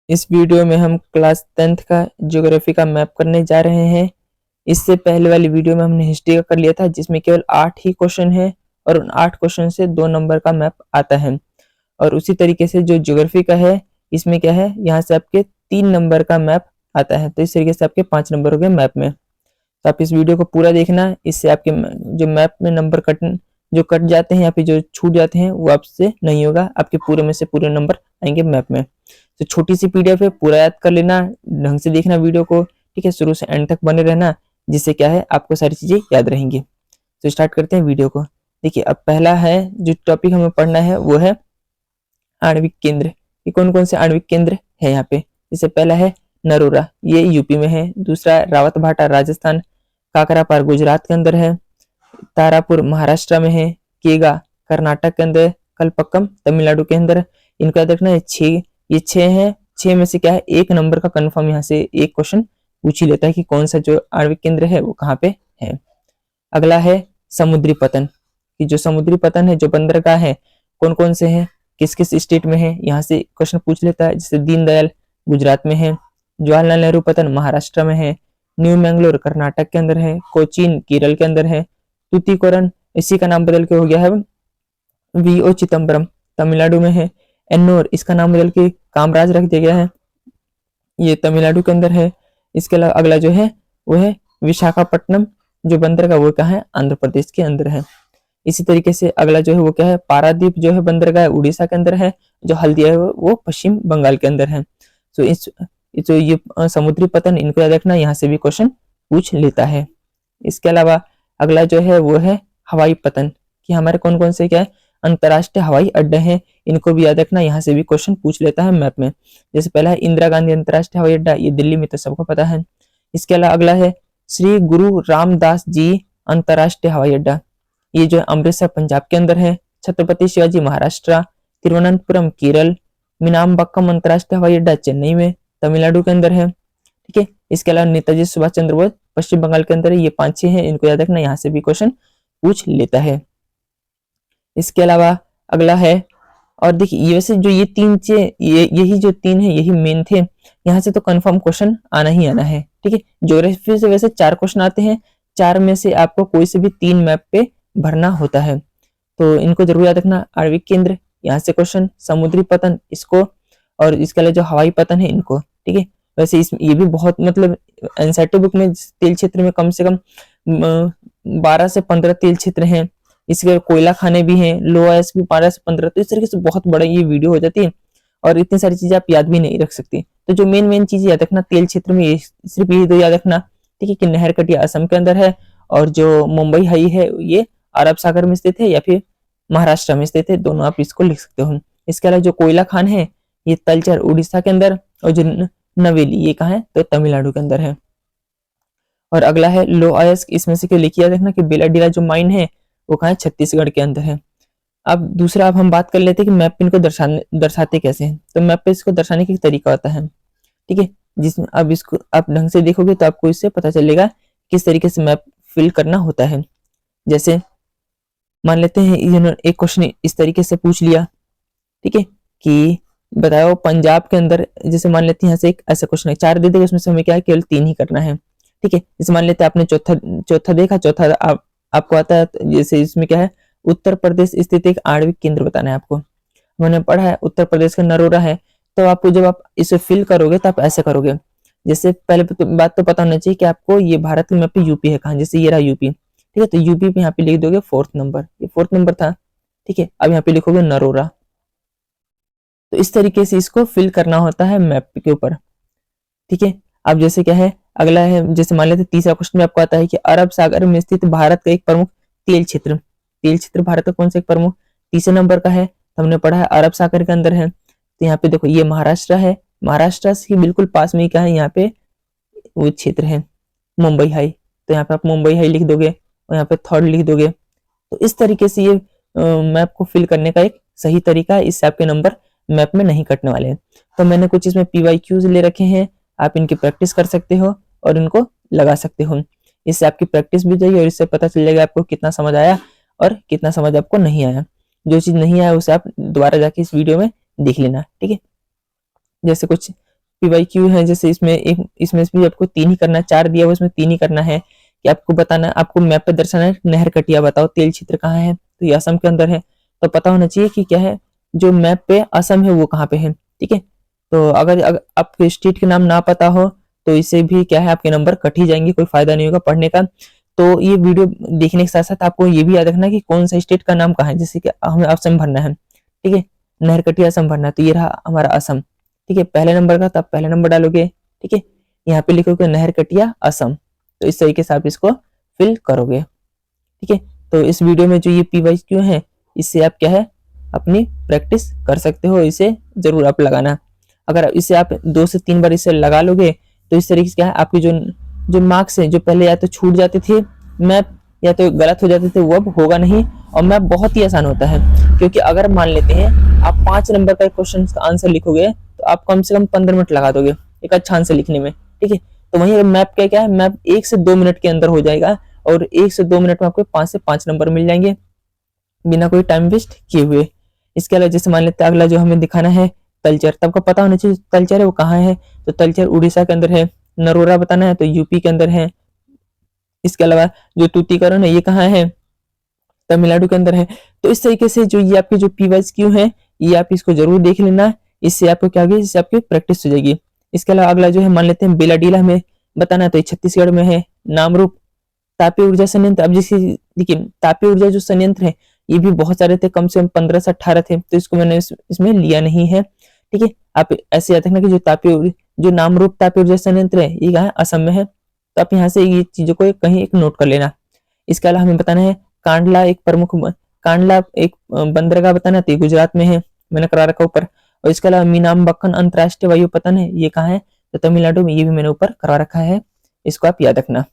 इस वीडियो में हम क्लास 10th का ज्योग्राफी का मैप करने जा रहे हैं। इससे पहले वाली वीडियो में हमने हिस्ट्री का कर लिया था, जिसमें केवल 8 ही क्वेश्चन है और उन 8 क्वेश्चन से 2 नंबर का मैप आता है। और उसी तरीके से जो ज्योग्राफी का है, इसमें क्या है, यहाँ से आपके 3 नंबर का मैप आता है। तो इस तरीके से आपके 5 नंबर हो गए मैप में। तो आप इस वीडियो को पूरा देखना, इससे आपके जो मैप में नंबर जो कट जाते हैं या फिर जो छूट जाते हैं वो आपसे नहीं होगा, आपके पूरे में से पूरे नंबर आएंगे मैप में। तो छोटी सी पीडीएफ है, पूरा याद कर लेना, ढंग से देखना वीडियो को, ठीक है, शुरू से एंड तक बने रहना, जिससे क्या है आपको सारी चीजें याद रहेंगी। तो स्टार्ट करते हैं वीडियो को। देखिए, अब पहला है जो टॉपिक हमें पढ़ना है वो है आणविक केंद्र। ये कौन कौन से आणविक केंद्र है यहाँ पे। जैसे पहला है नरोरा, ये यूपी में है। दूसरा रावत भाटा राजस्थान, काकरापार गुजरात के अंदर है, तारापुर महाराष्ट्र में है, केगा कर्नाटक के अंदर, कलपक्कम तमिलनाडु के अंदर। इनका देखना है ये छह है। 6 में से क्या है, एक नंबर का कंफर्म यहाँ से एक क्वेश्चन पूछ ही लेता है कि कौन सा जो आणविक केंद्र है वो कहाँ पे है। अगला है समुद्री पतन, कि जो समुद्री पतन है, जो बंदरगाह है, कौन कौन से हैं, किस किस स्टेट में है, यहाँ से क्वेश्चन पूछ लेता है। जैसे दीनदयाल गुजरात में है, जवाहरलाल नेहरू पतन महाराष्ट्र में है, न्यू मैंगलोर कर्नाटक के अंदर है, कोचीन केरल के अंदर है, तूतीकोरन इसी का नाम बदल के हो गया है वीओ चिदम्बरम तमिलनाडु में है, एन्नोर इसका नाम बदल के कामराज रख दिया गया है, ये तमिलनाडु के अंदर है। इसके अलावा अगला जो है वो है विशाखापट्टनम, जो बंदरगाह वो कहाँ है, आंध्र प्रदेश के अंदर है। इसी तरीके से अगला जो है वो क्या है, पारादीप जो है बंदरगाह है उड़ीसा के अंदर है, जो हल्दिया है वो पश्चिम बंगाल के अंदर है। तो जो ये समुद्री पतन, इनको याद रखना, यहाँ से भी क्वेश्चन पूछ लेता है। इसके अलावा अगला जो है वो है हवाई पतन, कि हमारे कौन कौन से क्या है अंतरराष्ट्रीय हवाई अड्डे हैं, इनको भी याद रखना, यहाँ से भी क्वेश्चन पूछ लेता है मैप में। जैसे पहला है इंदिरा गांधी अंतरराष्ट्रीय हवाई अड्डा, ये दिल्ली में तो सबको पता है। इसके अलावा अगला है श्री गुरु रामदास जी अंतरराष्ट्रीय हवाई अड्डा, ये जो है अमृतसर पंजाब के अंदर है। छत्रपति शिवाजी महाराष्ट्र, तिरुवनंतपुरम केरल, मीनामबक्कम अंतरराष्ट्रीय हवाई अड्डा चेन्नई में तमिलनाडु के अंदर है, ठीक है। इसके अलावा नेताजी सुभाष चंद्र बोस पश्चिम बंगाल के अंदर है। ये 5-6 हैं, इनको याद रखना, यहाँ से भी क्वेश्चन पूछ लेता है। इसके अलावा अगला है, और देखिए ये वैसे जो यही जो 3 है यही मेन थे, यहाँ से तो कंफर्म क्वेश्चन आना ही आना है, ठीक है। ज्योग्राफी से वैसे 4 क्वेश्चन आते हैं, 4 में से आपको कोई से भी 3 मैप पे भरना होता है, तो इनको जरूर याद रखना। आणविक केंद्र, यहाँ से क्वेश्चन, समुद्री पतन इसको, और इसके अलावा जो हवाई पतन है इनको, ठीक है। वैसे ये भी बहुत मतलब एनसीईआरटी बुक में तेल क्षेत्र में कम से कम 12 से 15 तेल क्षेत्र हैं। इसके कोयला खाने भी हैं, लोअर्स भी 12 से 15। तो इस तरीके से बहुत बड़ा ये वीडियो हो जाती है और इतनी सारी चीजें आप याद भी नहीं रख सकती। तो जो मेन चीज याद रखना, तेल क्षेत्र में सिर्फ ये 2 याद रखना, ठीक है, कि नहर कटिया असम के अंदर है, और जो मुंबई हाई है ये अरब सागर में स्थित है या फिर महाराष्ट्र में स्थित है, दोनों आप इसको लिख सकते हो। इसके अलावा जो कोयला खान है ये तलचर उड़ीसा के अंदर, और जो नवेली ये कहाँ है, तो तमिलनाडु के अंदर है। और अगला है लोअर्स, इसमें से क्यों लिखिए याद रखना कि बेलाडीला जो माइन है वो कहाँ है, छत्तीसगढ़ के अंदर है। अब दूसरा, अब हम बात कर लेते हैं कि मैप इनको दर्शाते कैसे हैं। तो मैप पे इसको दर्शाने का तरीका होता है, ठीक है, जिसमें अब इसको आप ढंग से देखोगे तो आपको इससे पता चलेगा किस तरीके से मैप फिल करना होता है। जैसे मान लेते हैं इन्होंने एक क्वेश्चन इस तरीके से पूछ लिया, ठीक है, कि बताओ पंजाब के अंदर, जैसे मान लेते हैं यहाँ से एक ऐसा क्वेश्चन है, 4 दे देगा, उसमें से हमें क्या है केवल 3 ही करना है, ठीक है। जैसे मान लेते हैं आपने चौथा देखा, चौथा आपको आता है, जैसे इसमें क्या है, उत्तर प्रदेश स्थित एक आणविक केंद्र बताना है आपको। मैंने पढ़ा है उत्तर प्रदेश का नरोरा है, तो आपको जब आप इसे फिल करोगे तो आप ऐसे करोगे। जैसे पहले बात तो पता होना चाहिए कि आपको ये भारत के मैप पे यूपी है कहाँ, जैसे ये रहा यूपी, ठीक है, तो यूपी पे यहाँ पे लिख दोगे 4th नंबर, ये 4th नंबर था, ठीक है। अब यहाँ पे लिखोगे नरोरा। तो इस तरीके से इसको फिल करना होता है मैप के ऊपर, ठीक है। अब जैसे क्या है, अगला है, जैसे मान लेते तीसरा क्वेश्चन में आपको आता है कि अरब सागर में स्थित भारत का एक प्रमुख तेल क्षेत्र भारत का कौन सा एक प्रमुख, तीसरे नंबर का है, तो हमने पढ़ा है अरब सागर के अंदर है। तो यहाँ पे देखो ये महाराष्ट्र है, महाराष्ट्र से बिल्कुल पास में क्या है, यहाँ पे वो क्षेत्र है मुंबई हाई, तो यहाँ पे आप मुंबई हाई लिख दोगे और यहाँ पे 3rd लिख दोगे। तो इस तरीके से ये मैप को फिल करने का एक सही तरीका है, इससे आपके नंबर मैप में नहीं कटने वाले हैं। तो मैंने कुछ इसमें PYQs ले रखे हैं, आप इनकी प्रैक्टिस कर सकते हो और इनको लगा सकते हो, इससे आपकी प्रैक्टिस भी जाएगी और इससे पता चल जाएगा आपको कितना समझ आया और कितना समझ आपको नहीं आया। जो चीज नहीं आया उसे आप दोबारा जाके इस वीडियो में देख लेना, ठीक है। जैसे कुछ PYQ है, जैसे इसमें भी आपको 3 ही करना है, 4 दिया हुआ इसमें 3 ही करना है कि आपको बताना, आपको मैप पे दर्शाना है नहर कटिया बताओ तेल क्षेत्र कहाँ है, तो ये असम के अंदर है। तो पता होना चाहिए कि क्या है, जो मैप पे असम है वो कहाँ पे है। ठीक है, तो अगर आपके स्टेट के नाम ना पता हो तो इससे भी क्या है, आपके नंबर कट ही जाएंगे, कोई फायदा नहीं होगा पढ़ने का। तो ये वीडियो देखने के साथ साथ आपको ये भी याद रखना कि कौन सा स्टेट का नाम कहाँ है, जैसे कि हमें असम भरना है। ठीक है, नहर कटिया असम भरना है, तो ये रहा हमारा असम। ठीक है, पहले नंबर का, तब पहले नंबर डालोगे। ठीक है, यहाँ पे लिखोगे नहर कटिया असम, तो इस तरीके से आप इसको फिल करोगे। ठीक है, तो इस वीडियो में जो ये PYQ है, इससे आप क्या है, अपनी प्रैक्टिस कर सकते हो, इसे जरूर आप लगाना। अगर इसे आप 2 से 3 बार इसे लगा लोगे तो इस तरीके से क्या है, आपकी जो जो मार्क्स है, जो पहले या तो छूट जाते थे मैप या तो गलत हो जाते थे, वो अब होगा नहीं, और मैप बहुत ही आसान होता है। क्योंकि अगर मान लेते हैं आप 5 नंबर का क्वेश्चन का आंसर लिखोगे तो आप कम से कम 15 मिनट लगा दोगे एक अच्छा आंसर लिखने में। ठीक है, तो वहीं मैप का क्या है, मैप 1 से 2 मिनट के अंदर हो जाएगा, और 1 से 2 मिनट में आपको 5 से 5 नंबर मिल जाएंगे बिना कोई टाइम वेस्ट किए हुए। इसके अलावा जैसे मान लेते हैं अगला जो हमें दिखाना है तलचर, तो आपको पता होना चाहिए तलचर है वो कहाँ है, तो तलचर उड़ीसा के अंदर है। नरोरा बताना है तो यूपी के अंदर है। इसके अलावा जो तूतीकरण है ये कहाँ है, तमिलनाडु के अंदर है। तो इस तरीके से जो ये आपकी जो PYQ है, ये आप इसको जरूर देख लेना, इससे आपको क्या होगी, इससे आपकी प्रैक्टिस हो जाएगी। इसके अलावा अगला जो है मान लेते हैं बेलाडीला हमें बताना है, तो ये छत्तीसगढ़ में है। नामरूप तापीय ऊर्जा संयंत्र, अब जैसे देखिए तापीय ऊर्जा जो संयंत्र है ये भी बहुत सारे थे, कम से कम 15 से 18 थे, तो इसको मैंने इसमें लिया नहीं है। ठीक है, आप ऐसे याद रखना कि जो नामरूप तापीय ऊर्जा संयंत्र है ये कहाँ है, असम में है। तो आप यहाँ से ये चीजों को कहीं एक नोट कर लेना। इसके अलावा हमें बताना है कांडला एक बंदरगाह बताना है, तो ये गुजरात में है, मैंने करा रखा ऊपर। और इसके अलावा मीनामबक्कन अंतरराष्ट्रीय वायु पतन है, ये कहाँ है, तो तमिलनाडु में, ये भी मैंने ऊपर करा रखा है, इसको आप याद रखना।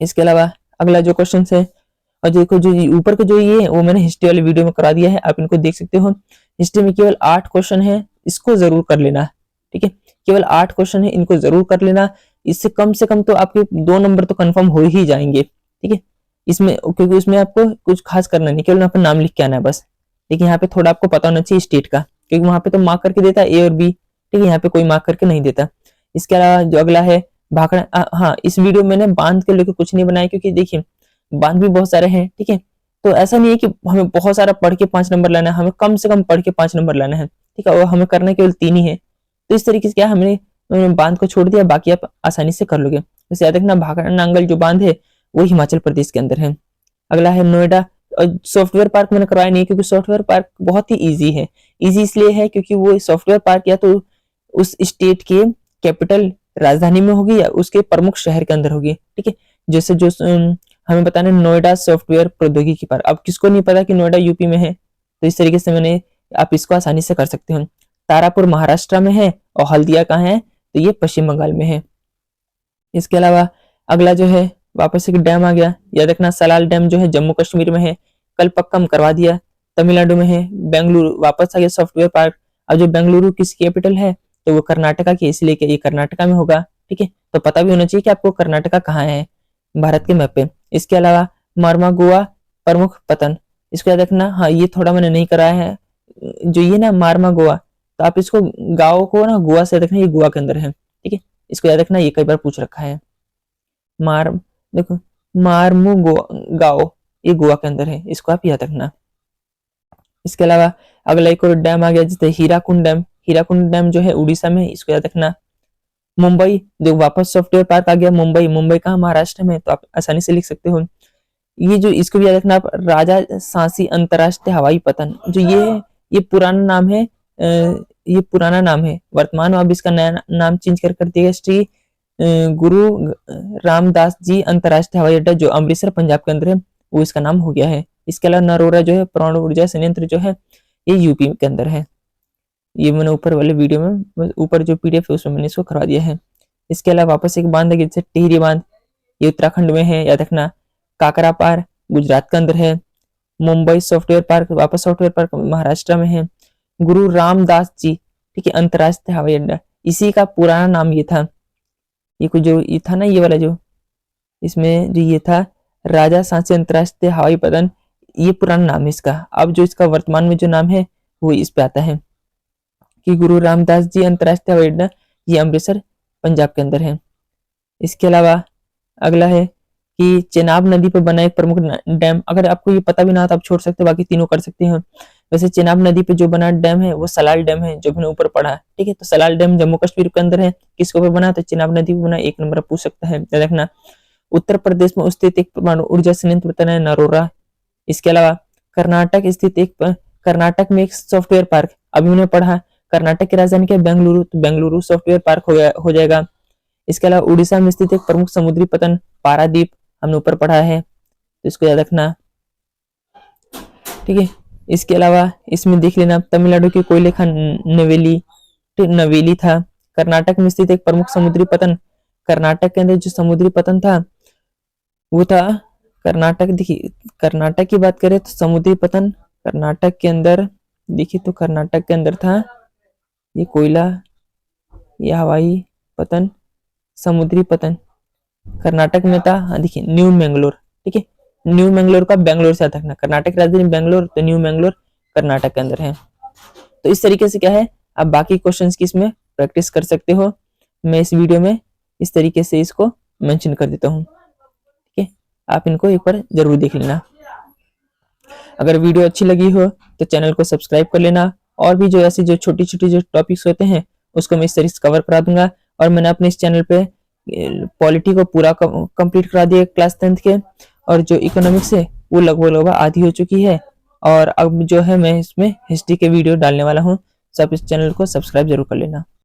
इसके अलावा अगला जो क्वेश्चन है, और देखो जो ऊपर के जो ये वो मैंने हिस्ट्री वाले वीडियो में करा दिया है, आप इनको देख सकते हो। हिस्ट्री में केवल 8 क्वेश्चन है, इसको जरूर कर लेना। ठीक है, केवल 8 क्वेश्चन है, इनको जरूर कर लेना। इससे कम से कम तो आपके 2 नंबर तो कंफर्म हो ही जाएंगे। ठीक है, इसमें क्योंकि उसमें आपको कुछ खास करना नहीं, केवल यहाँ पर नाम लिख के आना है बस। लेकिन यहाँ पे थोड़ा आपको पता होना चाहिए स्टेट का, क्योंकि वहां पे तो मार्क करके देता है A और B। ठीक है, यहाँ पे कोई मार्क करके नहीं देता। इसके अलावा जो अगला है भाखड़ा, हाँ इस वीडियो में मैंने बांध के लेकर कुछ नहीं बनाया, क्योंकि देखिए बांध भी बहुत सारे हैं। ठीक है, तो ऐसा नहीं है कि हमें बहुत सारा पढ़ के 5 नंबर लाना है, हमें कम से कम पढ़ के 5 नंबर लाना है। ठीक है, और हमें करना केवल 3 ही है। तो इस तरीके से क्या हमने बांध को छोड़ दिया, बाकी आप आसानी से कर लोगे। वैसे याद रखना भाखड़ा नांगल जो बांध है वो हिमाचल प्रदेश के अंदर है। अगला है नोएडा, और सॉफ्टवेयर पार्क मैंने करवाया नहीं, क्योंकि सॉफ्टवेयर पार्क बहुत ही इजी है। इजी इसलिए है क्योंकि वो सॉफ्टवेयर पार्क या तो उस स्टेट के कैपिटल राजधानी में होगी या उसके प्रमुख शहर के अंदर होगी। ठीक है, जैसे जो हमें बताना है नोएडा सॉफ्टवेयर प्रौद्योगिकी पार्क, अब किसको नहीं पता कि नोएडा यूपी में है, तो इस तरीके से मैंने आप इसको आसानी से कर सकते हो। तारापुर महाराष्ट्र में है, और हल्दिया कहाँ है, तो ये पश्चिम बंगाल में है। इसके अलावा अगला जो है वापस एक डैम आ गया, याद रखना सलाल डैम जो है जम्मू कश्मीर में है, कलपक्कम करवा दिया, तमिलनाडु में है। बेंगलुरु वापस आ गया सॉफ्टवेयर पार्क। अब जो बेंगलुरु किसकी कैपिटल है, तो वो कर्नाटका की, इसलिए कि ये कर्नाटका में होगा। ठीक है, तो पता भी होना चाहिए कि आपको कर्नाटका कहाँ है भारत के मैप पे। इसके अलावा मार्मागोआ प्रमुख पतन, इसको याद रखना। हाँ ये थोड़ा मैंने नहीं कराया है, जो ये ना मार्मागोआ, तो आप इसको गाँव को ना गोवा से याद रखना, ये गोवा के अंदर है। ठीक है, इसको याद रखना, ये कई बार पूछ रखा है। मार देखो मारमू गाओ, ये गोवा के अंदर है, इसको आप याद रखना। इसके अलावा अगला एक और डैम आ गया, जैसे हीराकुंड डैम। हीराकुंड डैम जो है उड़ीसा में, इसको याद रखना। मुंबई जो वापस सॉफ्टवेयर पार्क आ गया, मुंबई कहाँ, महाराष्ट्र में, तो आप आसानी से लिख सकते हो। ये जो इसको भी याद रखना आप, राजा सांसी अंतरराष्ट्रीय हवाई पतन, जो ये पुराना नाम है, ये पुराना नाम है, वर्तमान में अब इसका नया नाम चेंज कर दिया, श्री गुरु रामदास जी अंतरराष्ट्रीय हवाई अड्डा, जो अमृतसर पंजाब के अंदर है, वो इसका नाम हो गया है। इसके अलावा नरोरा जो है परमाणु ऊर्जा संयंत्र जो है, ये यूपी के अंदर है। ये मैंने ऊपर वाले वीडियो में, ऊपर जो PDF है उसमें मैंने इसको करवा दिया है। इसके अलावा वापस एक बांध है जैसे टिहरी बांध, ये उत्तराखंड में है, याद रखना। काकरा पार गुजरात के अंदर है। मुंबई सॉफ्टवेयर पार्क, वापस सॉफ्टवेयर पार्क महाराष्ट्र में है। गुरु रामदास जी, ठीक है, अंतरराष्ट्रीय हवाई अड्डा, इसी का पुराना नाम ये था। ये कुछ जो ये था ना, ये वाला जो इसमें जो ये था राजा सांची अंतरराष्ट्रीय हवाई पतन, ये पुराना नाम है इसका। अब जो इसका वर्तमान में जो नाम है वो इस पे आता है कि गुरु रामदास जी अंतरराष्ट्रीय हवाई अड्डा, ये अमृतसर पंजाब के अंदर है। इसके अलावा अगला है कि चेनाब नदी पर बना एक प्रमुख डैम, अगर आपको ये पता भी ना हो तो आप छोड़ सकते हो, बाकी तीनों कर सकते हैं। वैसे चेनाब नदी पे जो बना डैम है वो सलाल डैम है, जो मैंने ऊपर पढ़ा है, ठीक है। तो सलाल डैम जम्मू कश्मीर के अंदर है। किसके ऊपर बना? तो चेनाब नदी पे बना। 1 नंबर पूछ सकता है, याद रखना। उत्तर प्रदेश में स्थित एक परमाणु ऊर्जा संयंत्र बताना है नरोरा। इसके अलावा कर्नाटक में एक सॉफ्टवेयर पार्क, अभी मैंने पढ़ा कर्नाटक की राजधानी क्या है? बेंगलुरु, तो बेंगलुरु सॉफ्टवेयर पार्क हो जाएगा। इसके अलावा उड़ीसा में स्थित एक प्रमुख समुद्री पतन पारादीप, हमने ऊपर पढ़ा है, तो इसको याद रखना, ठीक है। इसके अलावा इसमें देख लेना तमिलनाडु की कोयले खान नवेली था। कर्नाटक में स्थित एक प्रमुख समुद्री पतन, कर्नाटक के अंदर जो समुद्री पतन था वो था कर्नाटक। देखिए कर्नाटक की बात करें तो समुद्री पतन कर्नाटक के अंदर, देखिए तो कर्नाटक के अंदर था ये कोयला, ये हवाई पतन, समुद्री पतन कर्नाटक में था। हाँ देखिए न्यू मैंगलोर, ठीक है। न्यू मैंगलोर का बेंगलोर से रखना, कर्नाटक की राजधानी बेंगलोर, तो न्यू मैंगलोर कर्नाटक के अंदर है। तो इस तरीके से क्या है, आप बाकी क्वेश्चंस की इसमें प्रैक्टिस कर सकते हो। मैं इस वीडियो में इस तरीके से इसको मेंशन कर देता हूँ, ठीक है। आप इनको एक बार जरूर देख लेना। अगर वीडियो अच्छी लगी हो तो चैनल को सब्सक्राइब कर लेना, और भी जो ऐसी जो छोटी छोटी जो टॉपिक्स होते हैं उसको मैं इस तरीके से कवर करा दूंगा। और मैंने अपने इस चैनल पे पॉलिटी को पूरा कंप्लीट करा दिया क्लास 10th के, और जो इकोनॉमिक्स है वो लगभग आधी हो चुकी है। और अब जो है मैं इसमें हिस्ट्री के वीडियो डालने वाला हूँ, सब इस चैनल को सब्सक्राइब जरूर कर लेना।